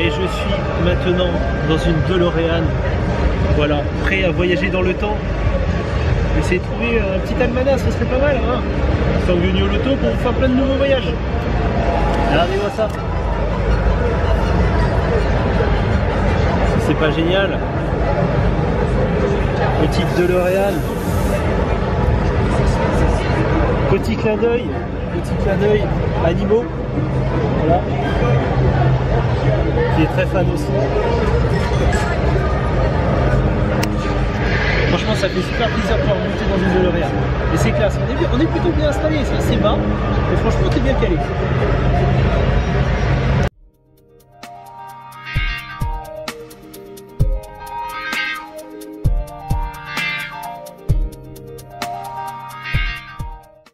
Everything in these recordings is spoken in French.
Et je suis maintenant dans une DeLorean. Voilà, prêt à voyager dans le temps. Essayez de trouver un petit almanach, ce serait pas mal, hein. Sanguigny au loto pour vous faire plein de nouveaux voyages. Regardez-moi ça. C'est pas génial. Petite DeLorean. Petit clin d'œil animaux. Voilà. Qui est très fan aussi. Franchement, ça fait super plaisir de pouvoir monter dans une DeLorean. Et c'est classe. On est plutôt bien installé, c'est assez bas. Et franchement, t'es bien calé.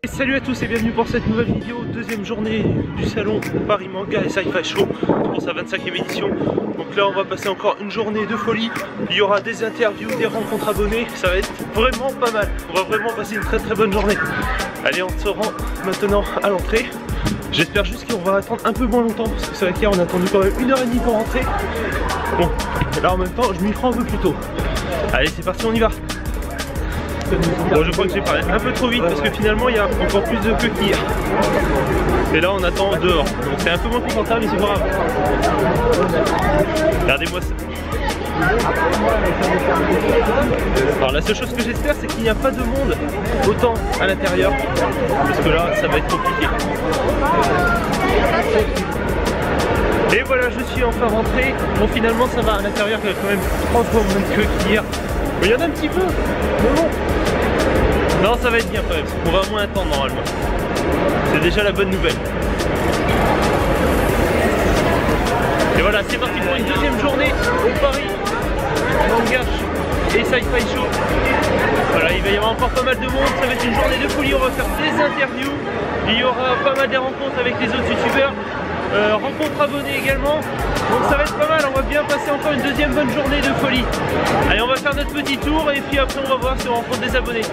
Salut à tous et bienvenue pour cette nouvelle vidéo, deuxième journée du salon Paris Manga et Sci-Fi Show pour sa 25e édition. Donc là on va passer encore une journée de folie, il y aura des interviews, des rencontres abonnés, ça va être vraiment pas mal, on va vraiment passer une très bonne journée. Allez, on se rend maintenant à l'entrée, j'espère juste qu'on va attendre un peu moins longtemps parce que c'est vrai qu'hier on a attendu quand même 1h30 pour rentrer. Bon, là en même temps je m'y prends un peu plus tôt. Allez c'est parti, on y va. Bon, je crois que j'ai parlé un peu trop vite parce que finalement il y a encore plus de queue qu'hier. Et là on attend dehors, donc c'est un peu moins confortable mais c'est pas grave. Regardez-moi ça. Alors la seule chose que j'espère c'est qu'il n'y a pas de monde autant à l'intérieur parce que là ça va être compliqué. Et voilà, je suis enfin rentré. Bon finalement ça va, à l'intérieur il y a quand même 3 fois moins de queue qu'hier. Mais il y en a un petit peu, mais bon. Non, ça va être bien quand même, on va moins attendre normalement. C'est déjà la bonne nouvelle. Et voilà, c'est parti pour une deuxième journée au Paris Manga et Sci-Fi Show. Voilà, il va y avoir encore pas mal de monde, ça va être une journée de folie, on va faire des interviews. Il y aura pas mal de rencontres avec les autres youtubeurs. Rencontres abonnés également, donc ça va être pas mal, on va bien passer encore une deuxième bonne journée de folie. Allez, on va faire notre petit tour et puis après on va voir si on rencontre des abonnés.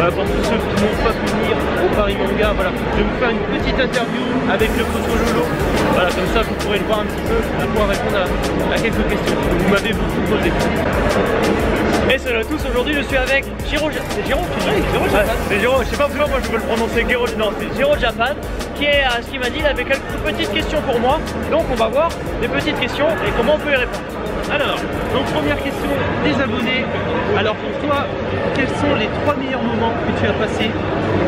Pour tous ceux qui n'ont pas pu venir au Paris Manga, voilà, je vais vous faire une petite interview avec le Photo Lolo. Voilà, comme ça vous pourrez le voir un petit peu, je vais pouvoir répondre à quelques questions que vous m'avez beaucoup posées. Et salut à tous, aujourd'hui je suis avec Giro. C'est Giro qui dit Giro Japan. C'est Giro, je sais pas pourquoi moi je peux le prononcer Giro. Non, c'est Giro Japan qui est à ce qu'il m'a dit, il avait quelques petites questions pour moi. Donc on va voir des petites questions et comment on peut y répondre. Alors, donc première question des abonnés. Alors pour toi, quels sont les 3 meilleurs moments que tu as passés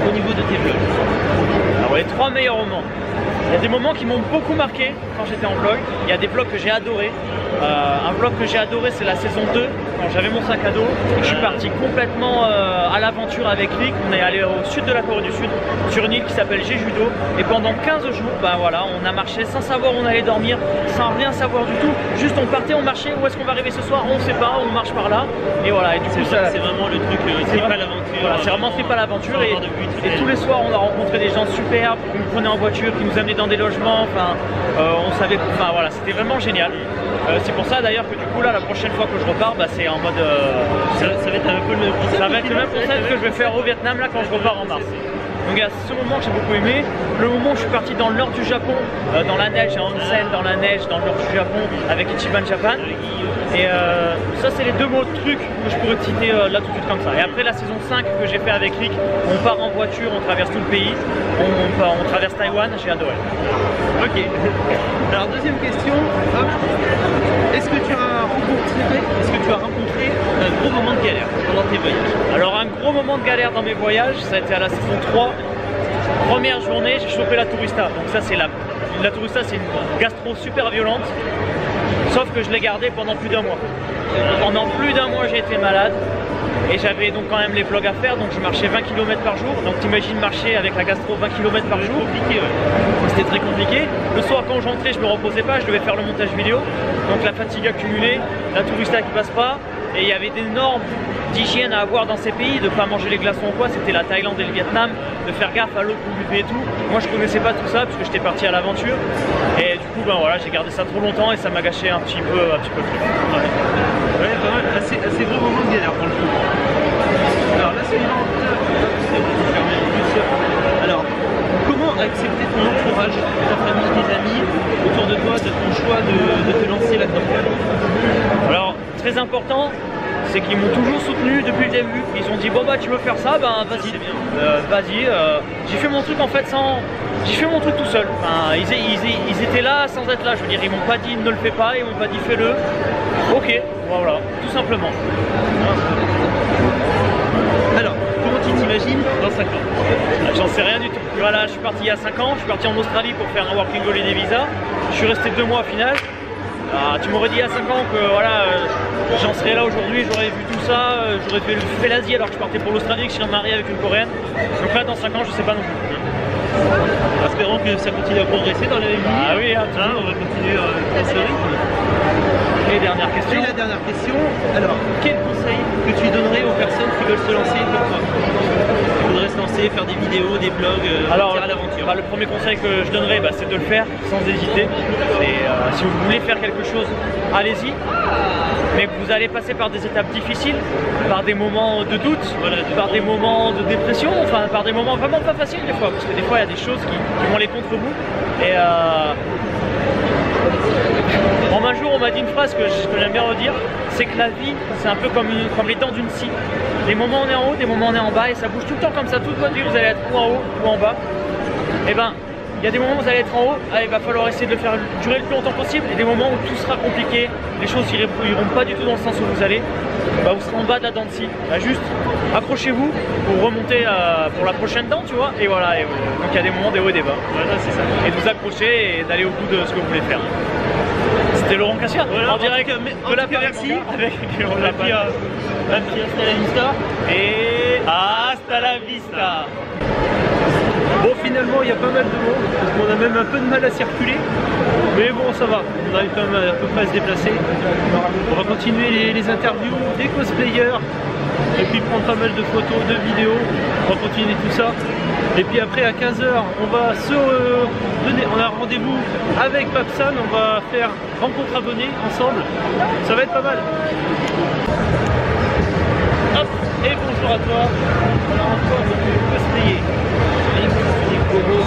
au niveau de tes vlogs? Alors les 3 meilleurs moments. Il y a des moments qui m'ont beaucoup marqué quand j'étais en vlog. Il y a des vlogs que j'ai adorés. Un vlog que j'ai adoré, c'est la saison 2, quand j'avais mon sac à dos et que je suis parti complètement à l'aventure avec Nick. On est allé au sud de la Corée du Sud, sur une île qui s'appelle Jeju-do, et pendant 15 jours, bah voilà, on a marché sans savoir où on allait dormir, sans rien savoir du tout. Juste on partait, on marchait, où est-ce qu'on va arriver ce soir, on ne sait pas, on marche par là, et voilà. Et du coup, c'est vraiment le truc, trip à l'aventure. Voilà, c'est vraiment trip à l'aventure, et tous les soirs on a rencontré des gens superbes, qui nous prenaient en voiture, qui nous amenaient dans des logements, enfin, on savait, enfin voilà, c'était vraiment génial. C'est pour ça d'ailleurs que du coup là la prochaine fois que je repars, bah, c'est en mode ça va être un peu le même concept. Ça va être le même concept que je vais faire au Vietnam là quand je repars en mars. Donc il y a ce moment que j'ai beaucoup aimé, le moment où je suis parti dans le nord du Japon, dans la neige, à Onsen, dans la neige, dans le nord du Japon, avec Ichiban Japan. Et ça c'est les deux mots trucs que je pourrais te citer là tout de suite comme ça. Et après la saison 5 que j'ai fait avec Rick, on part en voiture, on traverse tout le pays, on traverse Taïwan, j'ai adoré. Ok. Alors deuxième question, est-ce que tu as rencontré un gros moment de galère pendant tes voyages? Alors un gros moment de galère dans mes voyages, ça a été à la saison 3. Première journée, j'ai chopé la tourista. Donc ça c'est la tourista, c'est une gastro super violente. Sauf que je l'ai gardée pendant plus d'un mois. Pendant plus d'un mois j'ai été malade. Et j'avais donc quand même les vlogs à faire, donc je marchais 20 km par jour. Donc t'imagines marcher avec la gastro 20 km par jour. Compliqué, ouais. C'était très compliqué. Le soir quand j'entrais, je me reposais pas, je devais faire le montage vidéo. Donc la fatigue accumulée, la tourista qui passe pas. Et il y avait des normes d'hygiène à avoir dans ces pays, de ne pas manger les glaçons ou quoi, c'était la Thaïlande et le Vietnam, de faire gaffe à l'eau qu'on buvait et tout. Moi je connaissais pas tout ça parce que j'étais parti à l'aventure. Et du coup ben voilà, j'ai gardé ça trop longtemps et ça m'a gâché un petit peu le truc. Ouais, pas mal, assez gros moment de galère pour le coup. Alors la suivante, alors comment accepter ton entourage, ta famille, tes amis autour de toi, de ton choix de te lancer là-dedans? Alors très important, c'est qu'ils m'ont toujours soutenu depuis le début. Ils ont dit bon bah tu veux faire ça, ben vas-y, vas-y. J'ai fait mon truc en fait j'ai fait mon truc tout seul. Enfin, ils étaient là sans être là. Je veux dire, ils m'ont pas dit ne le fais pas, ils m'ont pas dit fais-le. Ok, voilà, tout simplement. Alors, comment tu t'imagines dans 5 ans? J'en sais rien du tout. Voilà, je suis parti il y a 5 ans. Je suis parti en Australie pour faire un Working Holiday Visa. Je suis resté 2 mois au final. Tu m'aurais dit il y a 5 ans que voilà, j'en serais là aujourd'hui, j'aurais vu tout ça, j'aurais fait l'Asie alors que je partais pour l'Australie, que je suis marié avec une Coréenne. Donc là dans 5 ans je sais pas non plus. Espérons que ça continue à progresser dans la vie. Ah oui, hein, on va continuer dans ce rythme. Et dernière question. Et la dernière question, alors quel conseil que tu donnerais aux personnes qui veulent se lancer comme toi? Qui voudraient se lancer, faire des vidéos, des vlogs, partir à l'aventure? Le premier conseil que je donnerais, c'est de le faire sans hésiter. Si vous voulez faire quelque chose, allez-y. Mais vous allez passer par des étapes difficiles, par des moments de doute, par des moments de dépression, enfin par des moments vraiment pas faciles des fois, parce que des fois il y a des choses qui vont aller contre vous. Et un jour on m'a dit une phrase que j'aime bien redire, c'est que la vie c'est un peu comme les dents d'une scie. Des moments on est en haut, des moments on est en bas et ça bouge tout le temps comme ça, toute votre vie vous allez être ou en haut ou en bas. Et ben il y a des moments où vous allez être en haut, il va falloir essayer de le faire durer le plus longtemps possible, et des moments où tout sera compliqué, les choses iront pas du tout dans le sens où vous allez, vous serez en bas de la dent de scie. Juste accrochez-vous pour remonter pour la prochaine dent, tu vois, et voilà. Donc il y a des moments des hauts et des bas. Voilà, c'est ça. Et de vous accrocher et d'aller au bout de ce que vous voulez faire. C'était Laurent Cassia, voilà, en direct de la merci. Avec un petit hasta la vista. Et hasta la vista. Bon, finalement il y a pas mal de monde, parce qu'on a même un peu de mal à circuler, mais bon ça va, on arrive quand même à peu près à se déplacer. On va continuer les interviews des cosplayers, et puis prendre pas mal de photos, de vidéos, on va continuer tout ça. Et puis après à 15 h on va on a rendez-vous avec Papsan, on va faire rencontre abonnés ensemble, ça va être pas mal. Hop, et bonjour à toi, on a encore du cosplayer. Très bon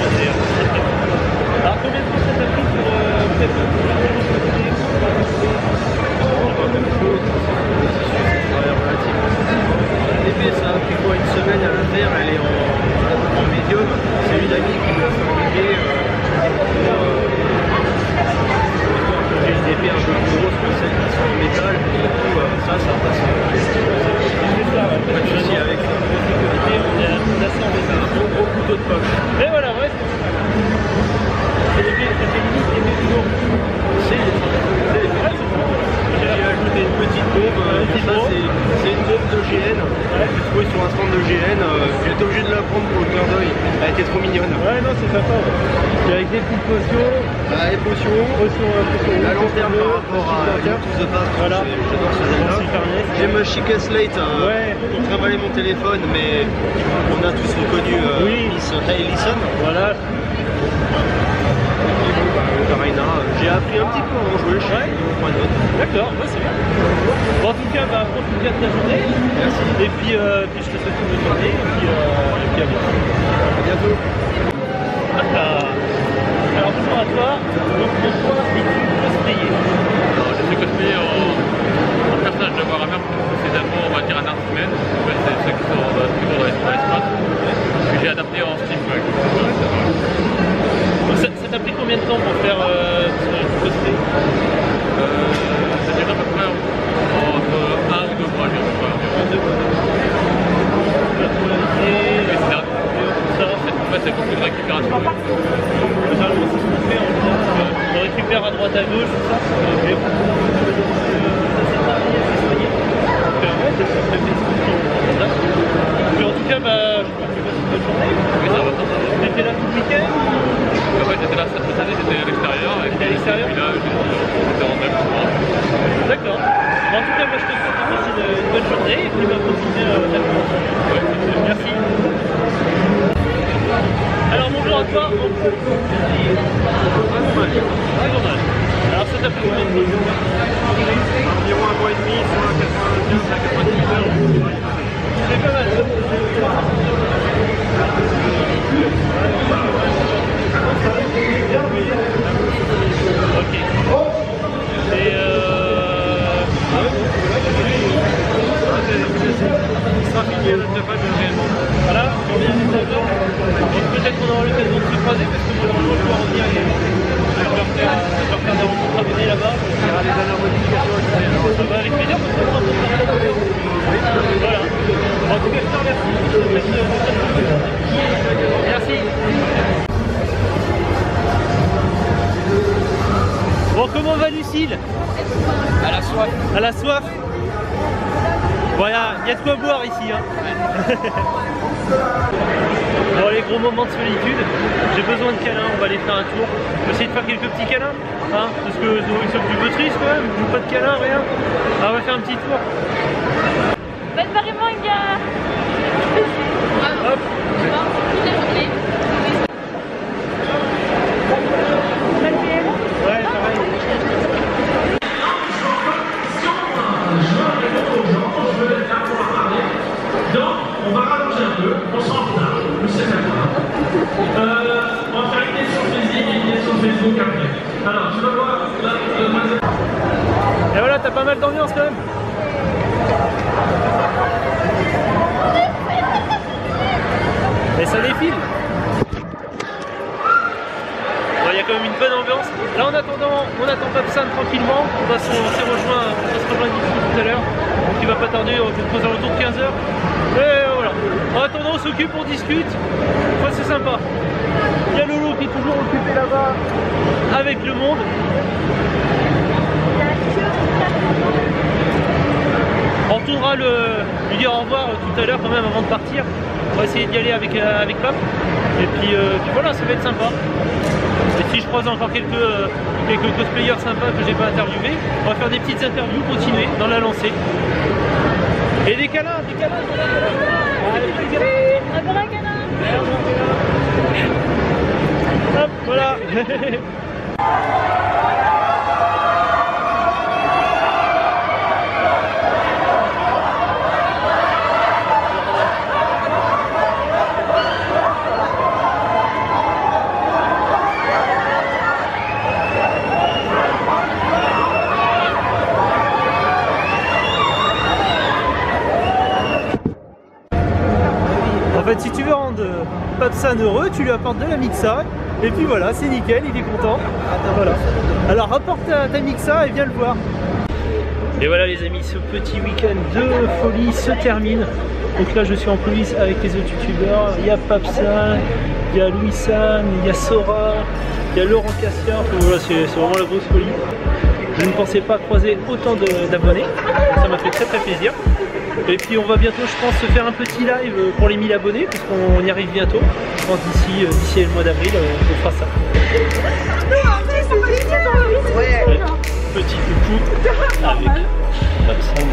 d'ailleurs. Alors combien de temps ça t'a pris pour l'épée ça a pris quoi, une semaine à le faire, elle est en médium. C'est une amie qui me l'a fabriquée. J'ai une épée un peu plus grosse que celles qui sont en métal. Du coup ça passe. Pas de soucis avec ça. On a ça en métal, un gros couteau de poche. Et voilà, ouais. Ça fait limite épée du lourd. J'ai ajouté une petite bombe. C'est une bombe de GN. J'ai trouvé sur un stand de GN. J'étais obligé de la prendre pour le clin d'œil. Elle était trop mignonne. Ouais, non, c'est sympa. Ouais. Avec des petites potions. Les potions. La lanterne par rapport à tous the Past. Voilà. J'adore ce Zelda. J'ai ma Chica Slate pour travailler mon téléphone, mais on a tous reconnu Miss Haylison. Voilà. J'ai appris un petit peu à en jouer, je sais. D'accord, c'est bien. Bon, en tout cas, profitez bien de ta journée. Merci. Et puis je te souhaite une bonne journée. Et puis à bientôt. À bientôt. Alors bonjour à toi. Donc pourquoi es-tu cosplayer? Alors, je suis cosplay en personnage de Warhammer, précisément on va dire un Artman. En fait, c'est ceux qui sont toujours dans l'espace. Que j'ai adapté en steampunk. Ça t'a pris combien de temps pour faire ce cosplay? Ça dure à peu près entre 1 ou 2 mois, je dirais. La polarité, Et c'est ça. en fait, c'est beaucoup de récupération. Généralement, c'est ce qu'on fait en général. On récupère à droite à gauche, tout ça. Mais en tout cas, je crois que tu passes une bonne journée. Oui, ça va, ça va. T'étais là tout le week-end? En fait, j'étais là cette année, j'étais à l'extérieur. T'étais à l'extérieur? Et puis là, j'étais en même temps. D'accord. En tout cas, moi je te souhaite de passer une bonne journée et puis continuer la conversation. Ouais, Merci. Alors bonjour à toi. Alors ça t'a pris combien de temps? Environ un mois et demi sur un 95 à 98 heures. C'est pas mal. Ok. Et Ça sera fini à notre pas réellement. voilà, on vient des auteurs. Peut-être qu'on aura l'occasion de se croiser parce que moi normalement je dois revenir et je dois faire des rencontres abonnés là-bas. Il y aura des dernières modifications à faire. Ça va avec plaisir parce qu'on sera en train de faire. Voilà. En tout cas, je te remercie. Je te souhaite une bonne journée. Merci. Bon, comment va Lucille? À la soif. À la soif? Voilà, il y a de quoi boire ici. Hein. Bon, les gros moments de solitude, j'ai besoin de câlins, on va aller faire un tour. On va essayer de faire quelques petits câlins, hein, parce que c'est un petit peu triste quand même, pas de câlins, rien. Alors, on va faire un petit tour. Bonne soirée manga. Hop. Toute la journée. Ouais, pareil. Donc, on va rallonger un peu, on s'en fout, le sait maintenant. On va faire une question physique et une question Facebook après. Alors, tu vas voir, Et voilà, t'as pas mal d'ambiance quand même. Et ça défile. Bon, il y a quand même une bonne ambiance. Là en attendant, on attend Papsan tranquillement. On s'est rejoint ici tout à l'heure. Donc il va pas tarder, on va peut-être poser autour de 15h. Et voilà. En attendant, on s'occupe, on discute. Enfin, c'est sympa. Il y a Lolo qui est toujours occupé là-bas avec le monde. On retournera lui dire au revoir tout à l'heure quand même avant de partir. On va essayer d'y aller avec Pap. Et puis voilà, ça va être sympa. Et si je croise encore quelques cosplayers sympas que j'ai pas interviewés, on va faire des petites interviews, continuer dans la lancée. Et des câlins, des câlins. Allez, des câlins. Encore un câlin. Hop, voilà. En fait, si tu veux rendre Papsan heureux, tu lui apportes de la mixa et puis voilà, c'est nickel, il est content. Voilà. Alors rapporte ta mixa et viens le voir. Et voilà les amis, ce petit week-end de folie se termine. Donc là je suis en coulisses avec les autres youtubeurs. Il y a Papsan, il y a Louis-San, il y a Sora, il y a Laurent Cassia. Enfin, voilà, c'est vraiment la grosse folie. Je ne pensais pas croiser autant d'abonnés. Ça m'a fait très plaisir. Et puis on va bientôt, je pense, se faire un petit live pour les 1000 abonnés, parce qu'on y arrive bientôt. Je pense d'ici le mois d'avril, on fera ça. Ouais. Petit coucou avec Papsan.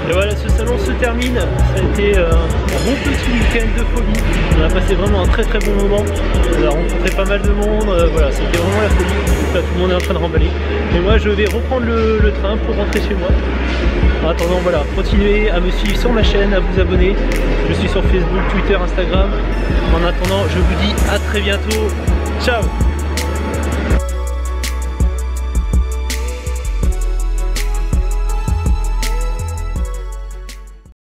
Et voilà, ce salon se termine. Ça a été un bon petit week-end de folie. On a passé vraiment un très bon moment. On a rencontré pas mal de monde. Voilà, c'était vraiment la folie. Là, tout le monde est en train de remballer. Et moi, je vais reprendre le train pour rentrer chez moi. En attendant, voilà, continuez à me suivre sur ma chaîne, à vous abonner. Je suis sur Facebook, Twitter, Instagram. En attendant, je vous dis à très bientôt. Ciao!